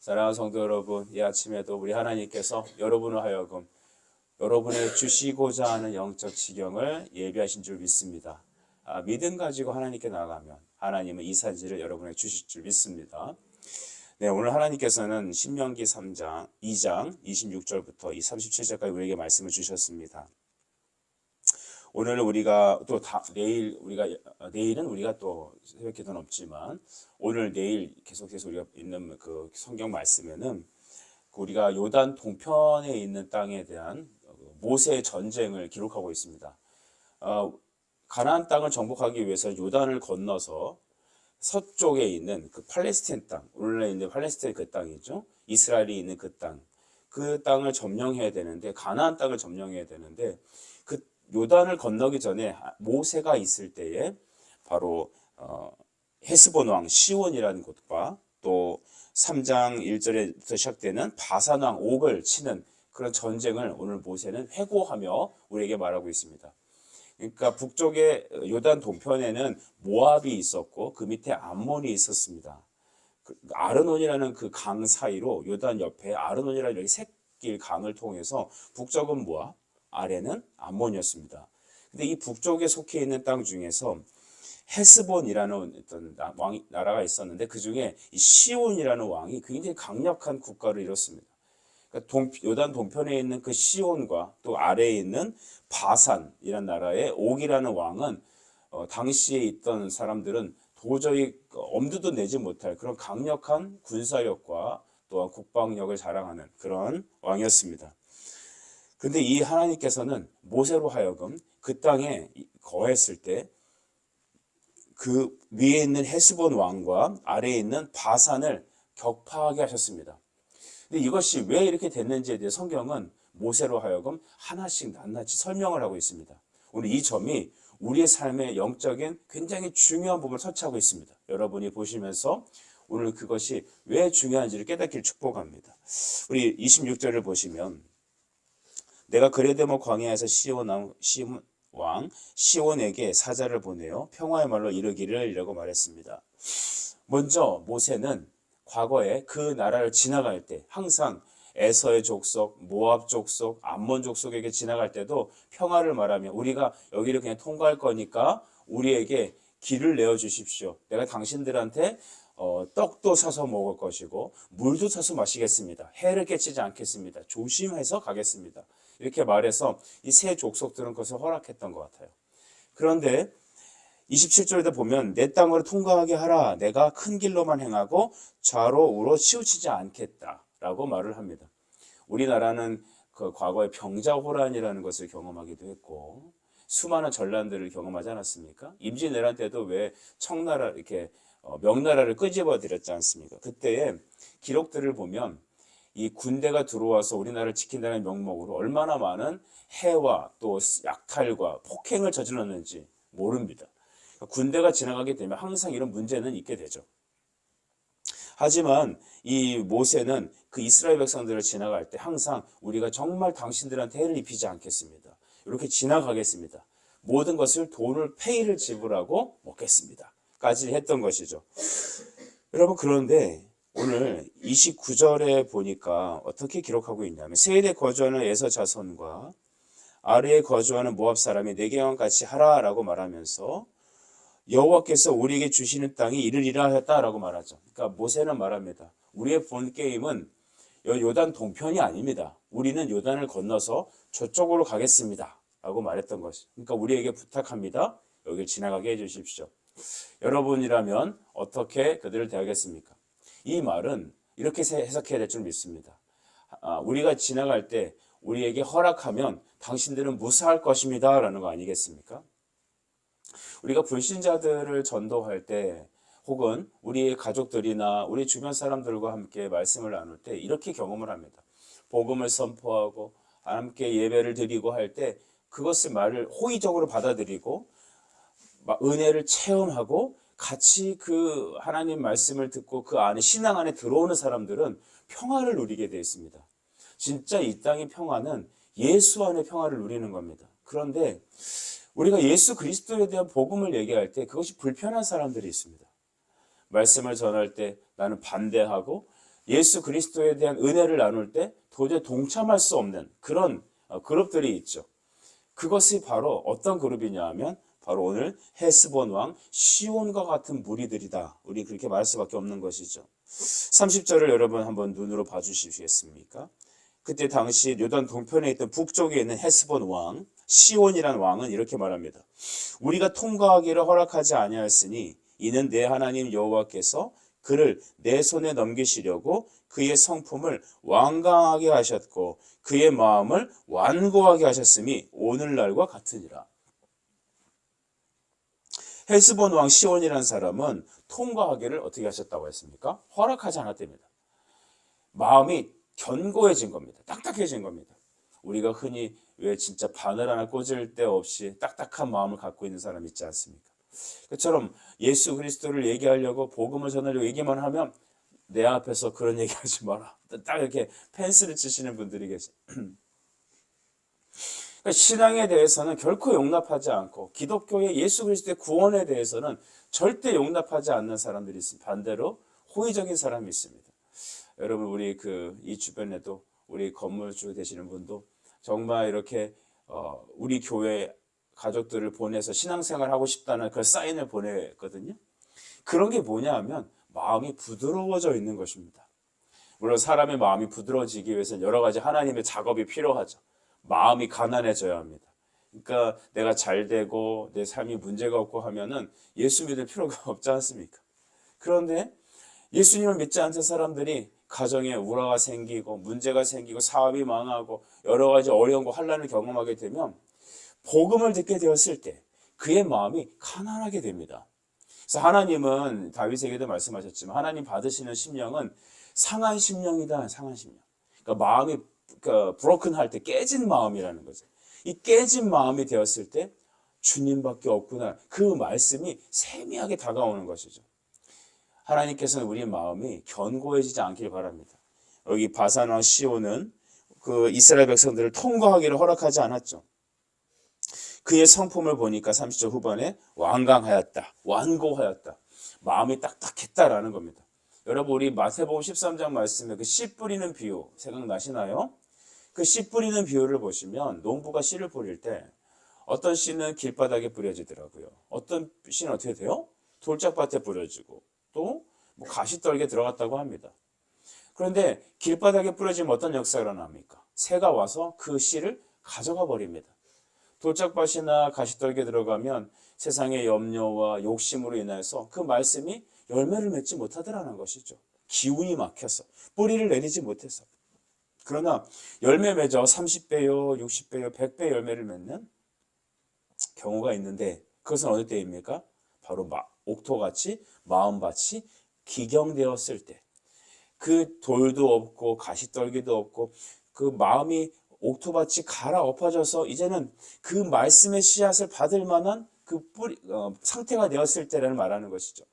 사랑하는 성도 여러분, 이 아침에도 우리 하나님께서 여러분을 하여금 여러분의 주시고자 하는 영적 지경을 예비하신 줄 믿습니다. 믿음 가지고 하나님께 나아가면 하나님은 이 사실을 여러분에게 주실 줄 믿습니다. 네, 오늘 하나님께서는 신명기 3장 2장 26절부터 이 37절까지 우리에게 말씀을 주셨습니다. 오늘 우리가 또 내일은 우리가 또 새벽 기도는 없지만 오늘 내일 계속해서 우리가 있는 그 성경 말씀에는 우리가 요단 동편에 있는 땅에 대한 모세의 전쟁을 기록하고 있습니다. 가나안 땅을 정복하기 위해서 요단을 건너서 서쪽에 있는 그 팔레스타인 땅, 오늘날 있는 팔레스타인 그 땅이죠. 이스라엘이 있는 그 땅, 그 땅을 점령해야 되는데, 가나안 땅을 점령해야 되는데, 그 요단을 건너기 전에 모세가 있을 때에 바로 헤스본 왕 시온이라는 곳과 또 3장 1절에서 시작되는 바산 왕 옥을 치는 그런 전쟁을 오늘 모세는 회고하며 우리에게 말하고 있습니다. 그러니까 북쪽의 요단 동편에는 모압이 있었고 그 밑에 암몬이 있었습니다. 아르논이라는 그 강 사이로 요단 옆에 아르논이라는 여기 샛길 강을 통해서 북쪽은 모압, 아래는 암몬이었습니다. 근데 이 북쪽에 속해 있는 땅 중에서 헤스본이라는 어떤 나라가 있었는데 그 중에 이 시온이라는 왕이 굉장히 강력한 국가를 이뤘습니다. 그러니까 요단 동편에 있는 그 시온과 또 아래에 있는 바산이라는 나라의 옥이라는 왕은 당시에 있던 사람들은 도저히 엄두도 내지 못할 그런 강력한 군사력과 또한 국방력을 자랑하는 그런 왕이었습니다. 근데 이 하나님께서는 모세로 하여금 그 땅에 거했을 때 그 위에 있는 헤스본 왕과 아래에 있는 바산을 격파하게 하셨습니다. 근데 이것이 왜 이렇게 됐는지에 대해 성경은 모세로 하여금 하나씩 낱낱이 설명을 하고 있습니다. 오늘 이 점이 우리의 삶의 영적인 굉장히 중요한 부분을 터치하고 있습니다. 여러분이 보시면서 오늘 그것이 왜 중요한지를 깨닫기를 축복합니다. 우리 26절을 보시면 내가 그레데모 광야에서 시온 왕 시온에게 사자를 보내어 평화의 말로 이르기를 말했습니다. 먼저 모세는 과거에 그 나라를 지나갈 때 항상 에서의 족속, 모압 족속, 암몬 족속에게 지나갈 때도 평화를 말하며 우리가 여기를 그냥 통과할 거니까 우리에게 길을 내어 주십시오. 내가 당신들한테 떡도 사서 먹을 것이고 물도 사서 마시겠습니다. 해를 끼치지 않겠습니다. 조심해서 가겠습니다. 이렇게 말해서 이 세 족속들은 그것을 허락했던 것 같아요. 그런데 27절에도 보면 내 땅으로 통과하게 하라. 내가 큰 길로만 행하고 좌로 우로 치우치지 않겠다라고 말을 합니다. 우리나라는 그 과거에 병자호란이라는 것을 경험하기도 했고 수많은 전란들을 경험하지 않았습니까? 임진왜란 때도 왜 청나라 이렇게 명나라를 끄집어 들였지 않습니까? 그때의 기록들을 보면 이 군대가 들어와서 우리나라를 지킨다는 명목으로 얼마나 많은 해와 또 약탈과 폭행을 저질렀는지 모릅니다. 군대가 지나가게 되면 항상 이런 문제는 있게 되죠. 하지만 이 모세는 그 이스라엘 백성들을 지나갈 때 항상 우리가 정말 당신들한테 해를 입히지 않겠습니다. 이렇게 지나가겠습니다. 모든 것을 돈을 페이를 지불하고 먹겠습니다. 까지 했던 것이죠. 여러분 그런데 오늘 29절에 보니까 어떻게 기록하고 있냐면 세일에 거주하는 에서 자손과 아래에 거주하는 모압 사람이 내게와 같이 하라라고 말하면서 여호와께서 우리에게 주시는 땅이 이르리라 하였다라고 말하죠. 그러니까 모세는 말합니다. 우리의 본 게임은 요단 동편이 아닙니다. 우리는 요단을 건너서 저쪽으로 가겠습니다. 라고 말했던 것이. 그러니까 우리에게 부탁합니다. 여기를 지나가게 해주십시오. 여러분이라면 어떻게 그들을 대하겠습니까? 이 말은 이렇게 해석해야 될 줄 믿습니다. 우리가 지나갈 때 우리에게 허락하면 당신들은 무사할 것입니다. 라는 거 아니겠습니까? 우리가 불신자들을 전도할 때 혹은 우리의 가족들이나 우리 주변 사람들과 함께 말씀을 나눌 때 이렇게 경험을 합니다. 복음을 선포하고 함께 예배를 드리고 할 때 그것을 말을 호의적으로 받아들이고 은혜를 체험하고 같이 그 하나님 말씀을 듣고 그 안에 신앙 안에 들어오는 사람들은 평화를 누리게 되어 있습니다. 진짜 이 땅의 평화는 예수 안에 평화를 누리는 겁니다. 그런데 우리가 예수 그리스도에 대한 복음을 얘기할 때 그것이 불편한 사람들이 있습니다. 말씀을 전할 때 나는 반대하고 예수 그리스도에 대한 은혜를 나눌 때 도저히 동참할 수 없는 그런 그룹들이 있죠. 그것이 바로 어떤 그룹이냐 하면 바로 오늘 헤스본 왕 시온과 같은 무리들이다. 우리 그렇게 말할 수밖에 없는 것이죠. 30절을 여러분 한번 눈으로 봐주시겠습니까? 그때 당시 요단 동편에 있던 북쪽에 있는 헤스본 왕 시온이라는 왕은 이렇게 말합니다. 우리가 통과하기를 허락하지 아니하였으니 이는 내 하나님 여호와께서 그를 내 손에 넘기시려고 그의 성품을 완강하게 하셨고 그의 마음을 완고하게 하셨음이 오늘날과 같으니라. 헤스본 왕 시온이라는 사람은 통과하기를 어떻게 하셨다고 했습니까? 허락하지 않았답니다. 마음이 견고해진 겁니다. 딱딱해진 겁니다. 우리가 흔히 왜 진짜 바늘 하나 꽂을 데 없이 딱딱한 마음을 갖고 있는 사람 있지 않습니까? 그처럼 예수 그리스도를 얘기하려고 복음을 전하려고 얘기만 하면 내 앞에서 그런 얘기하지 마라. 딱 이렇게 펜스를 치시는 분들이 계세요. 그러니까 신앙에 대해서는 결코 용납하지 않고 기독교의 예수 그리스도의 구원에 대해서는 절대 용납하지 않는 사람들이 있습니다. 반대로 호의적인 사람이 있습니다. 여러분 우리 이 주변에도 우리 건물주 되시는 분도 정말 이렇게 우리 교회 가족들을 보내서 신앙생활 하고 싶다는 그 사인을 보냈거든요. 그런 게 뭐냐 하면 마음이 부드러워져 있는 것입니다. 물론 사람의 마음이 부드러워지기 위해서는 여러 가지 하나님의 작업이 필요하죠. 마음이 가난해져야 합니다. 그러니까 내가 잘 되고 내 삶이 문제가 없고 하면은 예수 믿을 필요가 없지 않습니까? 그런데 예수님을 믿지 않는 사람들이 가정에 우라가 생기고 문제가 생기고 사업이 망하고 여러 가지 어려운 거 환난을 경험하게 되면 복음을 듣게 되었을 때 그의 마음이 가난하게 됩니다. 그래서 하나님은 다윗에게도 말씀하셨지만 하나님 받으시는 심령은 상한 심령이다. 상한 심령. 그러니까 마음이 브로큰 할 때 깨진 마음이라는 거죠. 이 깨진 마음이 되었을 때 주님밖에 없구나. 그 말씀이 세미하게 다가오는 것이죠. 하나님께서는 우리 마음이 견고해지지 않길 바랍니다. 여기 바산왕 시온은 그 이스라엘 백성들을 통과하기를 허락하지 않았죠. 그의 성품을 보니까 30절 후반에 완강하였다. 완고하였다. 마음이 딱딱했다라는 겁니다. 여러분 우리 마태복음 13장 말씀에 그 씨 뿌리는 비유 생각나시나요? 그 씨 뿌리는 비유를 보시면 농부가 씨를 뿌릴 때 어떤 씨는 길바닥에 뿌려지더라고요. 어떤 씨는 어떻게 돼요? 돌짝밭에 뿌려지고 또 뭐 가시떨기에 들어갔다고 합니다. 그런데 길바닥에 뿌려지면 어떤 역사가 일어납니까? 새가 와서 그 씨를 가져가 버립니다. 돌짝밭이나 가시떨기에 들어가면 세상의 염려와 욕심으로 인해서 그 말씀이 열매를 맺지 못하더라는 것이죠. 기운이 막혀서 뿌리를 내리지 못해서. 그러나 열매 맺어 30배요, 60배요, 100배 열매를 맺는 경우가 있는데 그것은 어느 때입니까? 바로 옥토같이 마음밭이 기경되었을 때 그 돌도 없고 가시떨기도 없고 그 마음이 옥토밭이 갈아엎어져서 이제는 그 말씀의 씨앗을 받을 만한 그 상태가 되었을 때라는 말하는 것이죠.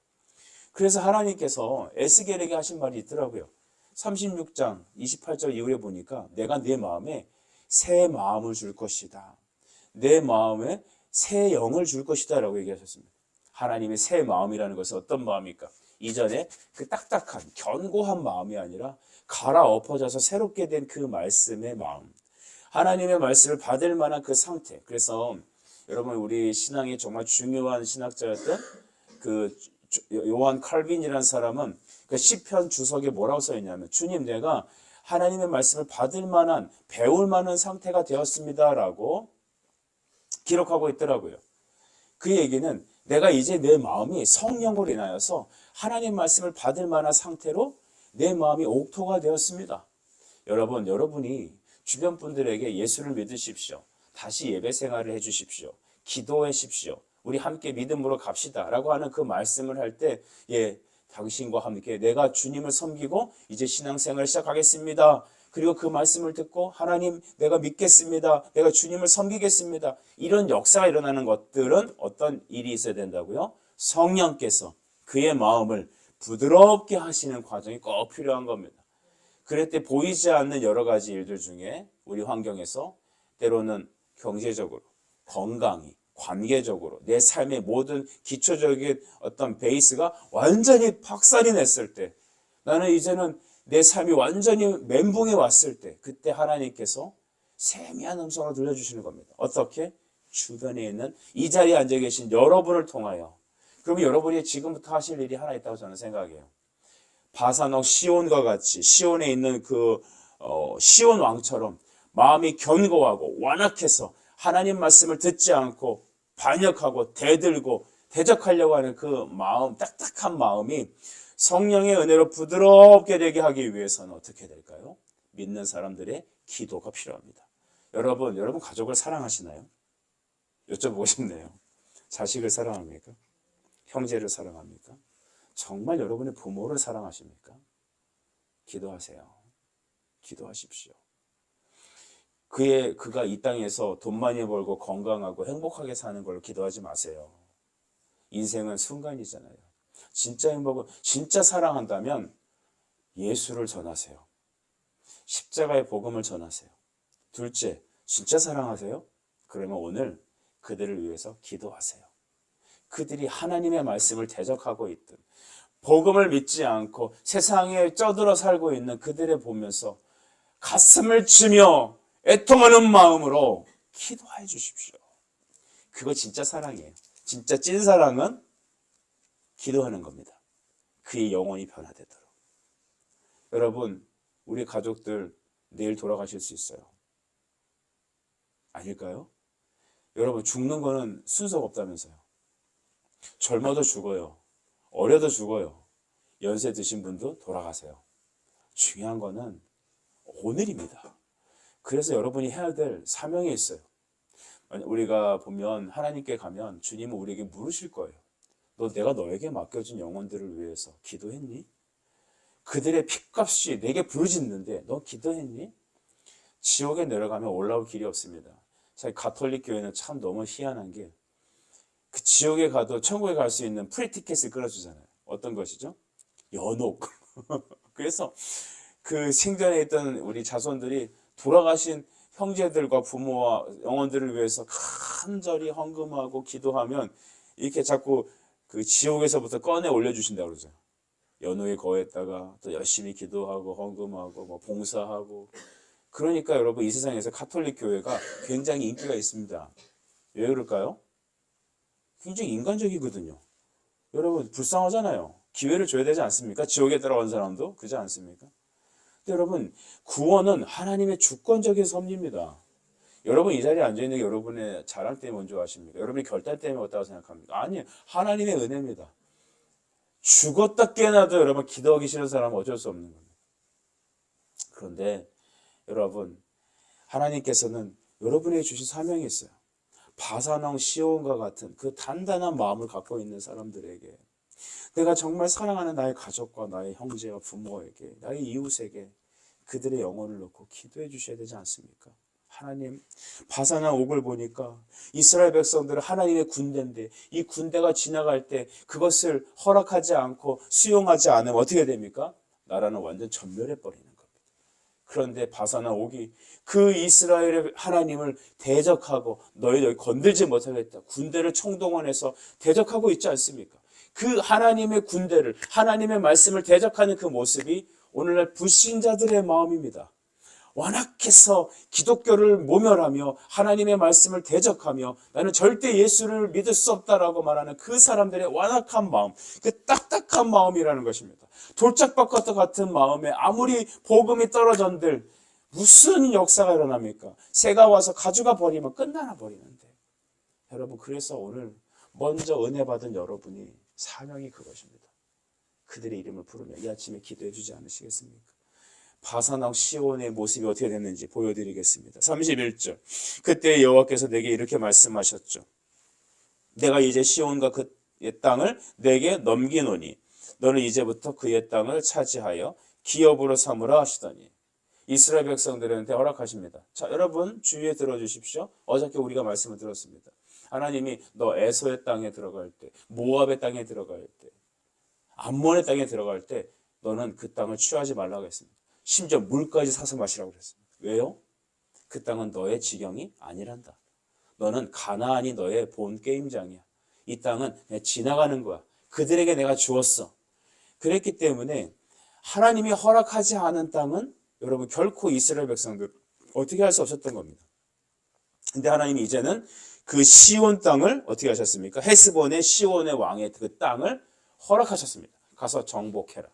그래서 하나님께서 에스겔에게 하신 말이 있더라고요. 36장 28절 이후에 보니까 내가 네 마음에 새 마음을 줄 것이다. 내 마음에 새 영을 줄 것이다 라고 얘기하셨습니다. 하나님의 새 마음이라는 것은 어떤 마음입니까? 이전에 그 딱딱한 견고한 마음이 아니라 갈아엎어져서 새롭게 된 그 말씀의 마음. 하나님의 말씀을 받을 만한 그 상태. 그래서 여러분 우리 신앙이 정말 중요한 신학자였던 그 요한 칼빈이라는 사람은 그 시편 주석에 뭐라고 써 있냐면 주님 내가 하나님의 말씀을 받을 만한 배울 만한 상태가 되었습니다라고 기록하고 있더라고요. 그 얘기는 내가 이제 내 마음이 성령으로 인하여서 하나님 말씀을 받을 만한 상태로 내 마음이 옥토가 되었습니다. 여러분이 주변 분들에게 예수를 믿으십시오. 다시 예배 생활을 해주십시오. 기도하십시오. 우리 함께 믿음으로 갑시다 라고 하는 그 말씀을 할 때 당신과 함께 내가 주님을 섬기고 이제 신앙생활을 시작하겠습니다. 그리고 그 말씀을 듣고 하나님 내가 믿겠습니다. 내가 주님을 섬기겠습니다. 이런 역사가 일어나는 것들은 어떤 일이 있어야 된다고요? 성령께서 그의 마음을 부드럽게 하시는 과정이 꼭 필요한 겁니다. 그럴 때 보이지 않는 여러 가지 일들 중에 우리 환경에서 때로는 경제적으로, 건강이, 관계적으로 내 삶의 모든 기초적인 어떤 베이스가 완전히 박살이 냈을 때 나는 이제는 내 삶이 완전히 멘붕에 왔을 때 그때 하나님께서 세미한 음성을 들려주시는 겁니다. 어떻게? 주변에 있는 이 자리에 앉아 계신 여러분을 통하여. 그러면 여러분이 지금부터 하실 일이 하나 있다고 저는 생각해요. 바산왕 시온과 같이 시온에 있는 그 시온 왕처럼 마음이 견고하고 완악해서 하나님 말씀을 듣지 않고 반역하고 대들고 대적하려고 하는 그 마음, 딱딱한 마음이 성령의 은혜로 부드럽게 되게 하기 위해서는 어떻게 될까요? 믿는 사람들의 기도가 필요합니다. 여러분 가족을 사랑하시나요? 여쭤보고 싶네요. 자식을 사랑합니까? 형제를 사랑합니까? 정말 여러분의 부모를 사랑하십니까? 기도하세요. 기도하십시오. 그가 이 땅에서 돈 많이 벌고 건강하고 행복하게 사는 걸로 기도하지 마세요. 인생은 순간이잖아요. 진짜 행복은, 진짜 사랑한다면 예수를 전하세요. 십자가의 복음을 전하세요. 둘째, 진짜 사랑하세요? 그러면 오늘 그들을 위해서 기도하세요. 그들이 하나님의 말씀을 대적하고 있든 복음을 믿지 않고 세상에 쩌들어 살고 있는 그들을 보면서 가슴을 치며 애통하는 마음으로 기도해 주십시오. 그거 진짜 사랑이에요. 진짜 찐사랑은 기도하는 겁니다. 그의 영혼이 변화되도록. 여러분, 우리 가족들 내일 돌아가실 수 있어요. 아닐까요? 여러분, 죽는 거는 순서가 없다면서요. 젊어도 죽어요. 어려도 죽어요. 연세 드신 분도 돌아가세요. 중요한 거는 오늘입니다. 그래서 여러분이 해야 될 사명이 있어요. 우리가 보면 하나님께 가면 주님은 우리에게 물으실 거예요. 내가 너에게 맡겨준 영혼들을 위해서 기도했니? 그들의 핏값이 내게 부르짖는데 너 기도했니? 지옥에 내려가면 올라올 길이 없습니다. 사실 가톨릭 교회는 참 너무 희한한 게 그 지옥에 가도 천국에 갈 수 있는 프리티켓을 끌어주잖아요. 어떤 것이죠? 연옥. 그래서 그 생전에 있던 우리 자손들이 돌아가신 형제들과 부모와 영혼들을 위해서 간절히 헌금하고 기도하면 이렇게 자꾸 그 지옥에서부터 꺼내 올려주신다고 그러죠. 연옥에 거했다가 또 열심히 기도하고 헌금하고 뭐 봉사하고. 그러니까 여러분 이 세상에서 가톨릭 교회가 굉장히 인기가 있습니다. 왜 그럴까요? 굉장히 인간적이거든요. 여러분 불쌍하잖아요. 기회를 줘야 되지 않습니까? 지옥에 들어간 사람도 그렇지 않습니까? 근데 여러분 구원은 하나님의 주권적인 섭리입니다. 여러분 이 자리에 앉아있는 게 여러분의 자랑 때문에 먼저 하십니까? 여러분의 결단 때문에 왔다고 생각합니까? 아니에요. 하나님의 은혜입니다. 죽었다 깨어나도 여러분 기도하기 싫은 사람은 어쩔 수 없는 겁니다. 그런데 여러분 하나님께서는 여러분에게 주신 사명이 있어요. 바산왕 시온과 같은 그 단단한 마음을 갖고 있는 사람들에게 내가 정말 사랑하는 나의 가족과 나의 형제와 부모에게 나의 이웃에게 그들의 영혼을 놓고 기도해 주셔야 되지 않습니까? 하나님, 바산왕 옥을 보니까 이스라엘 백성들은 하나님의 군대인데 이 군대가 지나갈 때 그것을 허락하지 않고 수용하지 않으면 어떻게 됩니까? 나라는 완전 전멸해 버리는 겁니다. 그런데 바산왕 옥이 그 이스라엘의 하나님을 대적하고 너희들 건들지 못하겠다. 군대를 총동원해서 대적하고 있지 않습니까? 그 하나님의 군대를, 하나님의 말씀을 대적하는 그 모습이 오늘날 불신자들의 마음입니다. 완악해서 기독교를 모멸하며 하나님의 말씀을 대적하며 나는 절대 예수를 믿을 수 없다라고 말하는 그 사람들의 완악한 마음, 그 딱딱한 마음이라는 것입니다. 돌짝밭과 같은 마음에 아무리 복음이 떨어졌들 무슨 역사가 일어납니까? 새가 와서 가져가 버리면 끝나나 버리는데. 여러분 그래서 오늘 먼저 은혜 받은 여러분이 사명이 그것입니다. 그들의 이름을 부르며 이 아침에 기도해 주지 않으시겠습니까? 바산왕 시온의 모습이 어떻게 됐는지 보여드리겠습니다. 31절 그때 여호와께서 내게 이렇게 말씀하셨죠. 내가 이제 시온과 그의 땅을 내게 넘기노니 너는 이제부터 그의 땅을 차지하여 기업으로 삼으라 하시더니 이스라엘 백성들한테 허락하십니다. 자, 여러분 주의에 들어주십시오. 어저께 우리가 말씀을 들었습니다. 하나님이 너 에서의 땅에 들어갈 때, 모압의 땅에 들어갈 때, 암몬의 땅에 들어갈 때 너는 그 땅을 취하지 말라고 했습니다. 심지어 물까지 사서 마시라고 그랬습니다. 왜요? 그 땅은 너의 지경이 아니란다. 너는 가나안이 너의 본 게임장이야. 이 땅은 그냥 지나가는 거야. 그들에게 내가 주었어. 그랬기 때문에 하나님이 허락하지 않은 땅은 여러분 결코 이스라엘 백성들 어떻게 할 수 없었던 겁니다. 근데 하나님이 이제는 그 시온 땅을 어떻게 하셨습니까? 헤스본의 시온의 왕의 그 땅을 허락하셨습니다. 가서 정복해라.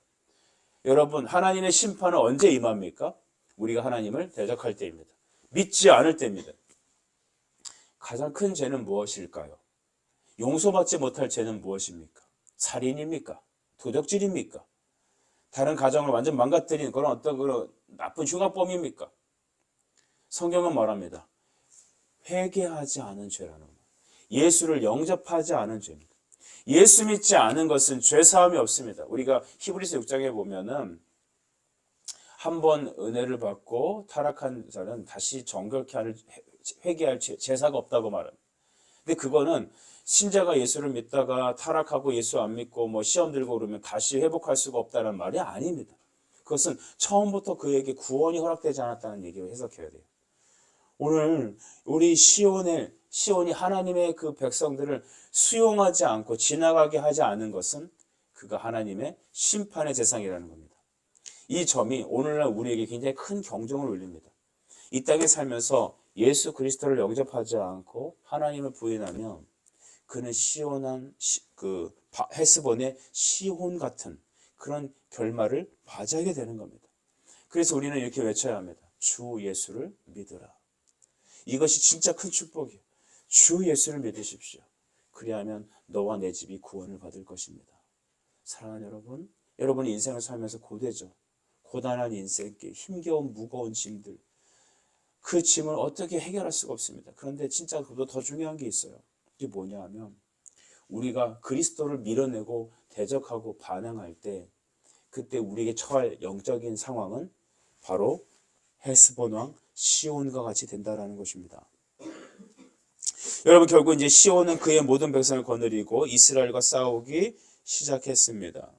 여러분, 하나님의 심판은 언제 임합니까? 우리가 하나님을 대적할 때입니다. 믿지 않을 때입니다. 가장 큰 죄는 무엇일까요? 용서받지 못할 죄는 무엇입니까? 살인입니까? 도적질입니까? 다른 가정을 완전 망가뜨리는 그런 어떤 그런 나쁜 흉악범입니까? 성경은 말합니다. 회개하지 않은 죄라는 것. 예수를 영접하지 않은 죄입니다. 예수 믿지 않은 것은 죄사함이 없습니다. 우리가 히브리서 6장에 보면은 한 번 은혜를 받고 타락한 자는 다시 정결케 할 회개할 제사가 없다고 말합니다. 근데 그거는 신자가 예수를 믿다가 타락하고 예수 안 믿고 뭐 시험 들고 그러면 다시 회복할 수가 없다는 말이 아닙니다. 그것은 처음부터 그에게 구원이 허락되지 않았다는 얘기를 해석해야 돼요. 오늘 우리 시온이 하나님의 그 백성들을 수용하지 않고 지나가게 하지 않은 것은 그가 하나님의 심판의 대상이라는 겁니다. 이 점이 오늘날 우리에게 굉장히 큰 경종을 울립니다. 이 땅에 살면서 예수 그리스도를 영접하지 않고 하나님을 부인하면 그는 헤스본의 시혼 같은 그런 결말을 맞이하게 되는 겁니다. 그래서 우리는 이렇게 외쳐야 합니다. 주 예수를 믿으라. 이것이 진짜 큰 축복이에요. 주 예수를 믿으십시오. 그리하면 너와 내 집이 구원을 받을 것입니다. 사랑하는 여러분, 여러분의 인생을 살면서 고되죠. 고단한 인생, 힘겨운 무거운 짐들, 그 짐을 어떻게 해결할 수가 없습니다. 그런데 진짜 더 중요한 게 있어요. 이게 뭐냐 하면 우리가 그리스도를 밀어내고 대적하고 반항할 때 그때 우리에게 처할 영적인 상황은 바로 헤스본 왕 시온과 같이 된다라는 것입니다. 여러분, 결국 이제 시온은 그의 모든 백성을 거느리고 이스라엘과 싸우기 시작했습니다.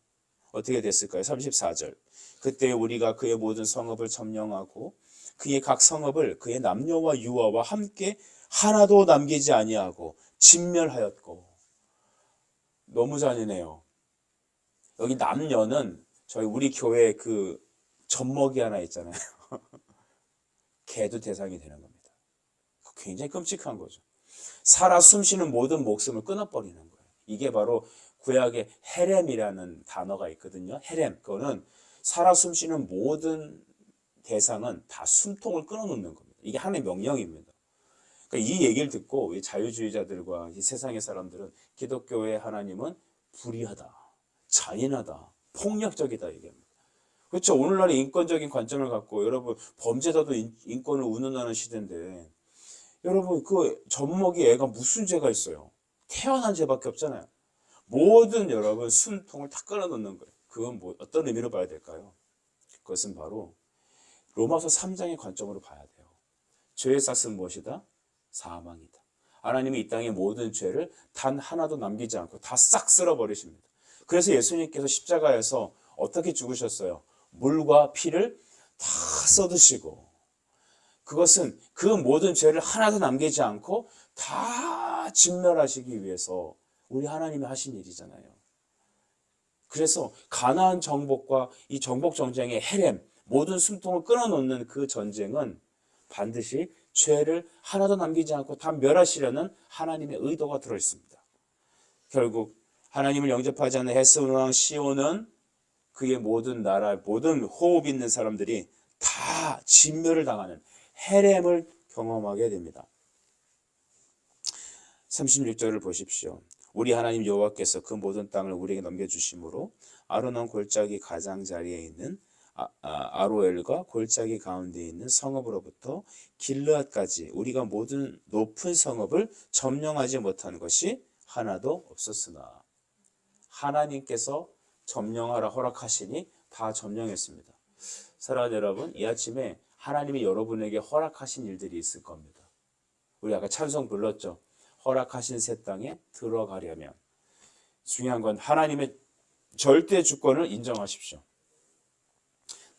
어떻게 됐을까요? 34절. 그때 우리가 그의 모든 성읍을 점령하고 그의 각 성읍을 그의 남녀와 유아와 함께 하나도 남기지 아니하고 진멸하였고. 너무 잔인해요. 여기 남녀는 저희 우리 교회 그 젖먹이 하나 있잖아요. 개도 대상이 되는 겁니다. 굉장히 끔찍한 거죠. 살아 숨쉬는 모든 목숨을 끊어버리는 거예요. 이게 바로 구약에 헤렘이라는 단어가 있거든요. 헤렘, 그거는 살아 숨쉬는 모든 대상은 다 숨통을 끊어놓는 겁니다. 이게 하나님의 명령입니다. 그러니까 이 얘기를 듣고 이 자유주의자들과 이 세상의 사람들은 기독교의 하나님은 불의하다, 잔인하다, 폭력적이다 얘기합니다. 그렇죠. 오늘날의 인권적인 관점을 갖고 여러분 범죄자도 인권을 운운하는 시대인데 여러분 그 젖먹이 애가 무슨 죄가 있어요? 태어난 죄밖에 없잖아요. 모든 여러분 숨통을 다 끊어놓는 거예요. 그건 뭐 어떤 의미로 봐야 될까요? 그것은 바로 로마서 3장의 관점으로 봐야 돼요. 죄의 싹은 무엇이다? 사망이다. 하나님이 이 땅의 모든 죄를 단 하나도 남기지 않고 다 싹 쓸어버리십니다. 그래서 예수님께서 십자가에서 어떻게 죽으셨어요? 물과 피를 다 쏟으시고 그것은 그 모든 죄를 하나도 남기지 않고 다 진멸하시기 위해서 우리 하나님이 하신 일이잖아요. 그래서 가나안 정복과 이 정복 전쟁의 헤렘, 모든 숨통을 끊어놓는 그 전쟁은 반드시 죄를 하나도 남기지 않고 다 멸하시려는 하나님의 의도가 들어있습니다. 결국 하나님을 영접하지 않는 헤스본 왕 시온은 그의 모든 나라, 모든 호흡 있는 사람들이 다 진멸을 당하는 헤렘을 경험하게 됩니다. 36절을 보십시오. 우리 하나님 여호와께서 그 모든 땅을 우리에게 넘겨주심으로 아르논 골짜기 가장자리에 있는 아로엘과 골짜기 가운데 있는 성읍으로부터 길르앗까지 우리가 모든 높은 성읍을 점령하지 못한 것이 하나도 없었으나 하나님께서 점령하라 허락하시니 다 점령했습니다. 사랑하는 여러분, 이 아침에 하나님이 여러분에게 허락하신 일들이 있을 겁니다. 우리 아까 찬송 불렀죠. 허락하신 새 땅에 들어가려면 중요한 건 하나님의 절대 주권을 인정하십시오.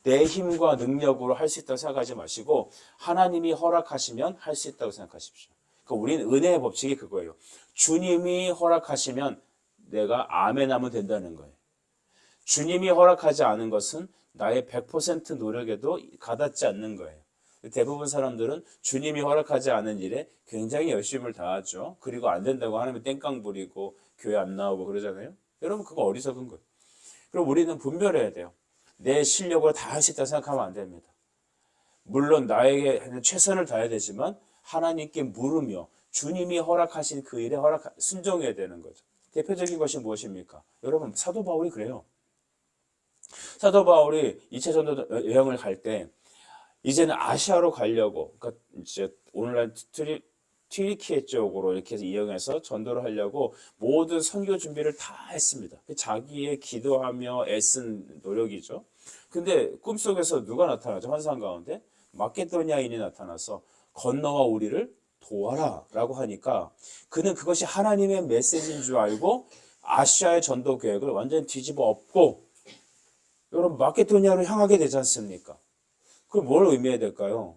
내 힘과 능력으로 할 수 있다고 생각하지 마시고 하나님이 허락하시면 할 수 있다고 생각하십시오. 그러니까 우리는 은혜의 법칙이 그거예요. 주님이 허락하시면 내가 아멘 하면 된다는 거예요. 주님이 허락하지 않은 것은 나의 100% 노력에도 가닿지 않는 거예요. 대부분 사람들은 주님이 허락하지 않은 일에 굉장히 열심을 다하죠. 그리고 안 된다고 하나님이 땡깡 부리고 교회 안 나오고 그러잖아요. 여러분 그거 어리석은 거예요. 그럼 우리는 분별해야 돼요. 내 실력으로 다 할 수 있다고 생각하면 안 됩니다. 물론 나에게 최선을 다해야 되지만 하나님께 물으며 주님이 허락하신 그 일에 순종해야 되는 거죠. 대표적인 것이 무엇입니까? 여러분 사도 바울이 그래요. 사도 바울이 2차 전도 여행을 갈 때 이제는 아시아로 가려고, 그러니까 이제 오늘날 튀르키예 쪽으로 이렇게 이용해서 전도를 하려고 모든 선교 준비를 다 했습니다. 자기의 기도하며 애쓴 노력이죠. 근데 꿈속에서 누가 나타나죠? 환상 가운데 마케도니아인이 나타나서 건너와 우리를 도와라 라고 하니까 그는 그것이 하나님의 메시지인 줄 알고 아시아의 전도 계획을 완전히 뒤집어 엎고 여러분 마케도니아로 향하게 되지 않습니까? 그럼 뭘 의미해야 될까요?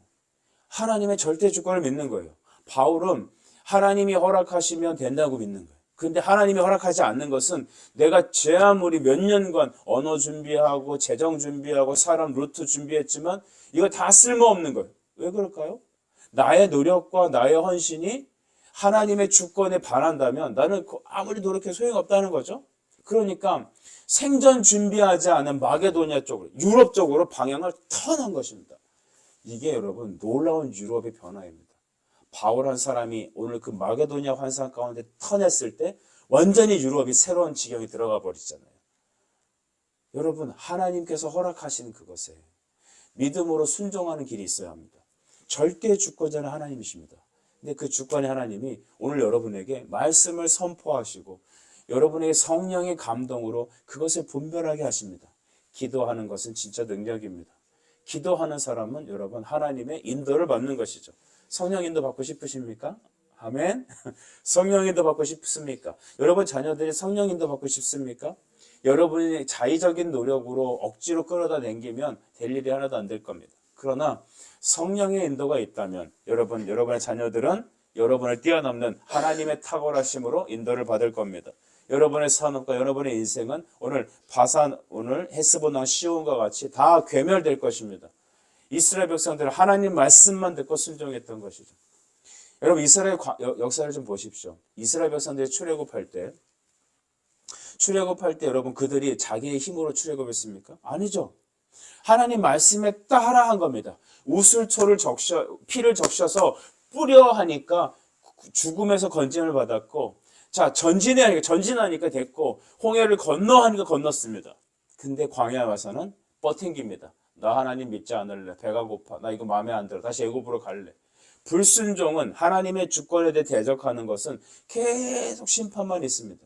하나님의 절대 주권을 믿는 거예요. 바울은 하나님이 허락하시면 된다고 믿는 거예요. 근데 하나님이 허락하지 않는 것은 내가 제 아무리 몇 년간 언어 준비하고 재정 준비하고 사람 루트 준비했지만 이거 다 쓸모없는 거예요. 왜 그럴까요? 나의 노력과 나의 헌신이 하나님의 주권에 반한다면 나는 아무리 노력해도 소용없다는 거죠. 그러니까 생전 준비하지 않은 마게도니아 쪽으로 유럽 쪽으로 방향을 턴한 것입니다. 이게 여러분 놀라운 유럽의 변화입니다. 바울 한 사람이 오늘 그 마게도니아 환상 가운데 턴했을 때 완전히 유럽이 새로운 지경이 들어가 버리잖아요. 여러분 하나님께서 허락하신 그것에 믿음으로 순종하는 길이 있어야 합니다. 절대 주권자는 하나님이십니다. 근데 그 주권의 하나님이 오늘 여러분에게 말씀을 선포하시고 여러분에게 성령의 감동으로 그것을 분별하게 하십니다. 기도하는 것은 진짜 능력입니다. 기도하는 사람은 여러분 하나님의 인도를 받는 것이죠. 성령 인도 받고 싶으십니까? 아멘. 성령 인도 받고 싶습니까? 여러분 자녀들이 성령 인도 받고 싶습니까? 여러분이 자의적인 노력으로 억지로 끌어다 당기면 될 일이 하나도 안 될 겁니다. 그러나 성령의 인도가 있다면 여러분의 자녀들은 여러분을 뛰어넘는 하나님의 탁월하심으로 인도를 받을 겁니다. 여러분의 산업과 여러분의 인생은 오늘 헤스본 왕 시온과 같이 다 괴멸될 것입니다. 이스라엘 백성들은 하나님 말씀만 듣고 순종했던 것이죠. 여러분 이스라엘 역사를 좀 보십시오. 이스라엘 백성들이 출애굽할 때 여러분 그들이 자기의 힘으로 출애굽했습니까? 아니죠. 하나님 말씀에 따라한 겁니다. 피를 적셔서 뿌려 하니까 죽음에서 건짐을 받았고 자 전진하니까 됐고 홍해를 건너 하니까 건넜습니다. 근데 광야에 와서는 버팅깁니다. 나 하나님 믿지 않을래. 배가 고파. 나 이거 마음에 안 들어. 다시 애굽으로 갈래. 불순종은 하나님의 주권에 대해 대적하는 것은 계속 심판만 있습니다.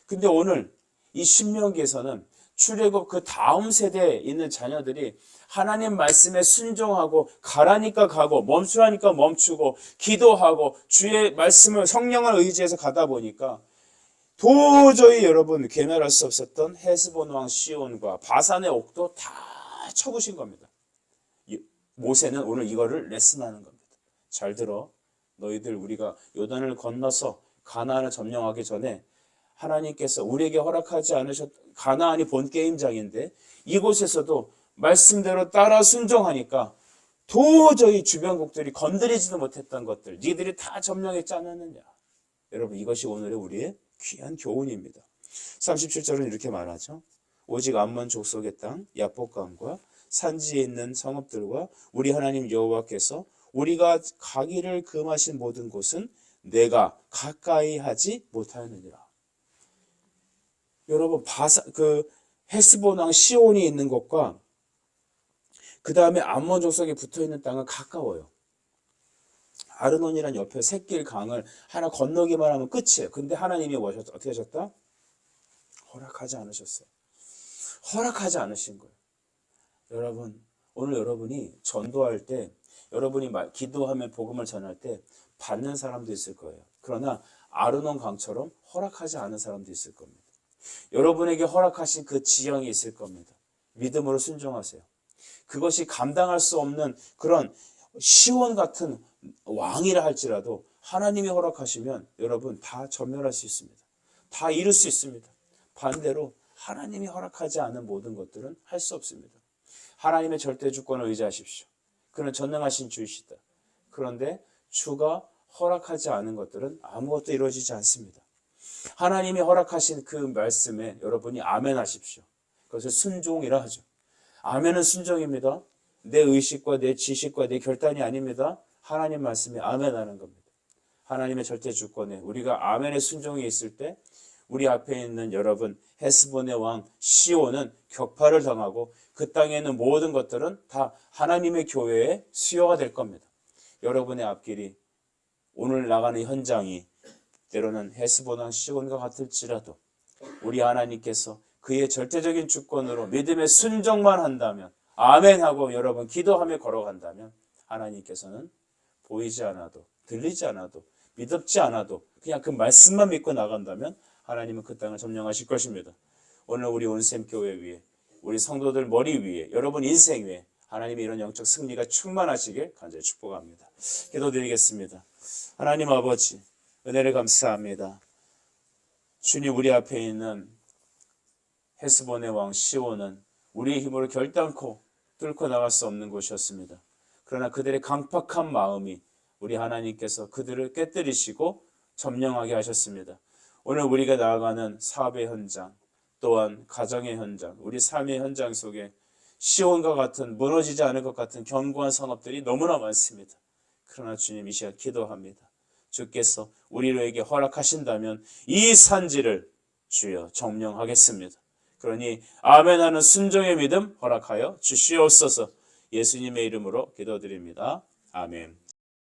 근데 오늘 이 신명기에서는 출애굽 그 다음 세대에 있는 자녀들이 하나님 말씀에 순종하고 가라니까 가고 멈추라니까 멈추고 기도하고 주의 말씀을 성령을 의지해서 가다 보니까 도저히 여러분 괴멸할 수 없었던 헤스본 왕 시온과 바산의 옥도 다 쳐부신 겁니다. 모세는 오늘 이거를 레슨하는 겁니다. 잘 들어. 너희들 우리가 요단을 건너서 가나안을 점령하기 전에 하나님께서 우리에게 허락하지 가나안이 본 게임장인데 이곳에서도 말씀대로 따라 순종하니까 도저히 주변국들이 건드리지도 못했던 것들 니들이 다 점령했지 않았느냐. 여러분 이것이 오늘의 우리의 귀한 교훈입니다. 37절은 이렇게 말하죠. 오직 암몬 족속의 땅 야복강과 산지에 있는 성읍들과 우리 하나님 여호와께서 우리가 가기를 금하신 모든 곳은 내가 가까이 하지 못하였느니라. 여러분 헤스본 왕 시온이 있는 곳과 그 다음에 암몬 족속이 붙어있는 땅은 가까워요. 아르논이란 옆에 샛길 강을 하나 건너기만 하면 끝이에요. 근데 하나님이 어떻게 하셨다? 허락하지 않으셨어요. 허락하지 않으신 거예요. 여러분 오늘 여러분이 전도할 때 여러분이 기도하며 복음을 전할 때 받는 사람도 있을 거예요. 그러나 아르논 강처럼 허락하지 않은 사람도 있을 겁니다. 여러분에게 허락하신 그 지형이 있을 겁니다. 믿음으로 순종하세요. 그것이 감당할 수 없는 그런 시온 같은 왕이라 할지라도 하나님이 허락하시면 여러분 다 전멸할 수 있습니다. 다 이룰 수 있습니다. 반대로 하나님이 허락하지 않은 모든 것들은 할 수 없습니다. 하나님의 절대 주권을 의지하십시오. 그는 전능하신 주이시다. 그런데 주가 허락하지 않은 것들은 아무것도 이루어지지 않습니다. 하나님이 허락하신 그 말씀에 여러분이 아멘 하십시오. 그것을 순종이라 하죠. 아멘은 순종입니다. 내 의식과 내 지식과 내 결단이 아닙니다. 하나님 말씀에 아멘하는 겁니다. 하나님의 절대 주권에 우리가 아멘의 순종이 있을 때 우리 앞에 있는 여러분 헤스본의 왕 시온은 격파를 당하고 그 땅에 있는 모든 것들은 다 하나님의 교회의 수요가 될 겁니다. 여러분의 앞길이 오늘 나가는 현장이 때로는 헤스본 왕 시온과 같을지라도 우리 하나님께서 그의 절대적인 주권으로 믿음의 순종만 한다면 아멘하고 여러분 기도하며 걸어간다면 하나님께서는 보이지 않아도 들리지 않아도 믿지 않아도 그냥 그 말씀만 믿고 나간다면 하나님은 그 땅을 점령하실 것입니다. 오늘 우리 온샘교회 위에 우리 성도들 머리 위에 여러분 인생 위에 하나님의 이런 영적 승리가 충만하시길 간절히 축복합니다. 기도드리겠습니다. 하나님 아버지 은혜를 감사합니다. 주님 우리 앞에 있는 헤스본의 왕 시온은 우리의 힘으로 결단코 뚫고 나갈 수 없는 곳이었습니다. 그러나 그들의 강팍한 마음이 우리 하나님께서 그들을 깨뜨리시고 점령하게 하셨습니다. 오늘 우리가 나아가는 사업의 현장 또한 가정의 현장 우리 삶의 현장 속에 시온과 같은 무너지지 않을 것 같은 견고한 산업들이 너무나 많습니다. 그러나 주님 이 시간 기도합니다. 주께서 우리에게 허락하신다면 이 산지를 주여 점령하겠습니다. 그러니 아멘하는 순종의 믿음 허락하여 주시옵소서. 예수님의 이름으로 기도드립니다. 아멘.